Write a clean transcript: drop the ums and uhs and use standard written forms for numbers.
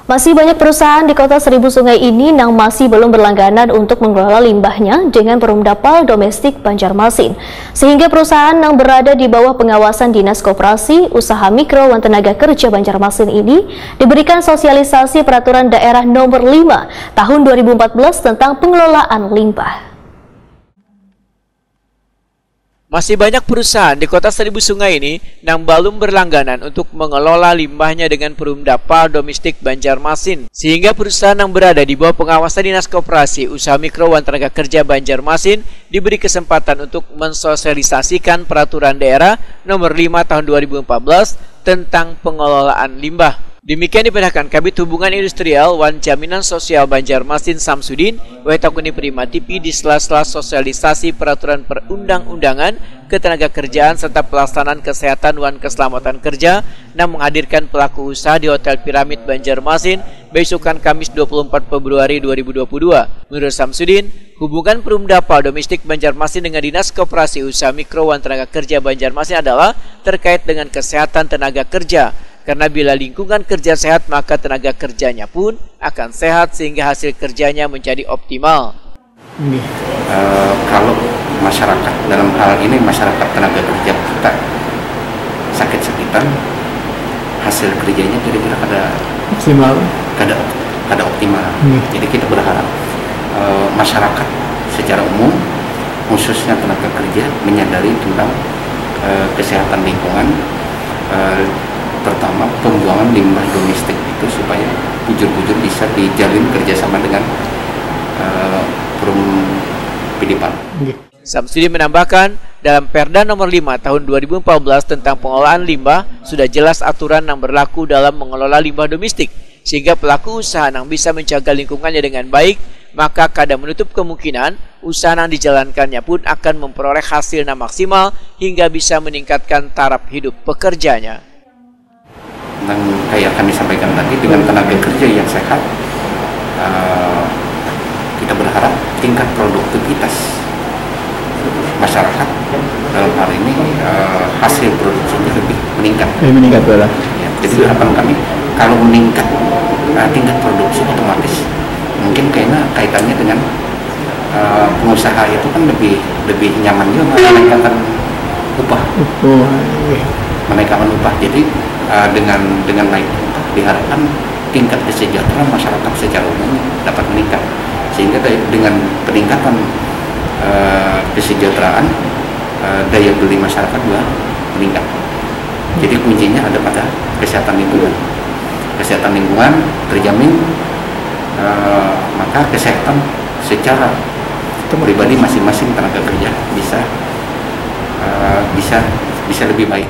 Masih banyak perusahaan di kota Seribu Sungai ini yang masih belum berlangganan untuk mengelola limbahnya dengan Perumdapal Domestik Banjarmasin. Sehingga perusahaan yang berada di bawah pengawasan Dinas Koperasi, Usaha Mikro dan Tenaga Kerja Banjarmasin ini diberikan sosialisasi Peraturan Daerah Nomor 5 Tahun 2014 tentang pengelolaan limbah. Masih banyak perusahaan di kota Seribu Sungai ini yang belum berlangganan untuk mengelola limbahnya dengan Perumdapal Domestik Banjarmasin. Sehingga perusahaan yang berada di bawah pengawasan Dinas Koperasi, Usaha Mikro dan Tenaga Kerja Banjarmasin diberi kesempatan untuk mensosialisasikan Peraturan Daerah Nomor 5 Tahun 2014 tentang pengelolaan limbah. Demikian diperhatikan Kabid Hubungan Industrial wan Jaminan Sosial Banjarmasin Samsudin, Wetakuni Prima TV di sela-sela sosialisasi peraturan perundang-undangan ketenagakerjaan serta pelaksanaan kesehatan wan keselamatan kerja yang menghadirkan pelaku usaha di Hotel Piramid Banjarmasin besokan Kamis 24 Februari 2022. Menurut Samsudin, hubungan Perumdapal Domestik Banjarmasin dengan Dinas Koperasi Usaha Mikro dan Tenaga Kerja Banjarmasin adalah terkait dengan kesehatan tenaga kerja. Karena bila lingkungan kerja sehat, maka tenaga kerjanya pun akan sehat sehingga hasil kerjanya menjadi optimal. Kalau masyarakat, dalam hal ini masyarakat tenaga kerja kita sakit-sakitan, hasil kerjanya kira-kira kada optimal. Kada optimal. Jadi kita berharap masyarakat secara umum, khususnya tenaga kerja, menyadari tentang kesehatan lingkungan, terutama pembuangan limbah domestik itu supaya bujur-bujur bisa dijalin kerjasama dengan Perumdapal. Samsudin menambahkan, dalam Perda Nomor 5 Tahun 2014 tentang pengelolaan limbah sudah jelas aturan yang berlaku dalam mengelola limbah domestik, sehingga pelaku usaha yang bisa menjaga lingkungannya dengan baik, maka kada menutup kemungkinan usaha yang dijalankannya pun akan memperoleh hasil yang maksimal hingga bisa meningkatkan taraf hidup pekerjanya. Dan kayak kami sampaikan tadi, dengan tenaga kerja yang sehat, kita berharap tingkat produktivitas masyarakat dalam hal ini hasil produksinya lebih meningkat. Ya. Jadi harapan kami kalau meningkat tingkat produksi, otomatis mungkin kaitannya dengan pengusaha itu kan lebih nyaman juga menaikkan upah. Menaikkan upah. Jadi dengan naik upah diharapkan tingkat kesejahteraan masyarakat secara umum dapat meningkat, sehingga dengan peningkatan kesejahteraan daya beli masyarakat juga meningkat. Jadi kuncinya ada pada kesehatan lingkungan. Kesehatan lingkungan terjamin, maka kesehatan secara pribadi masing-masing tenaga kerja bisa lebih baik.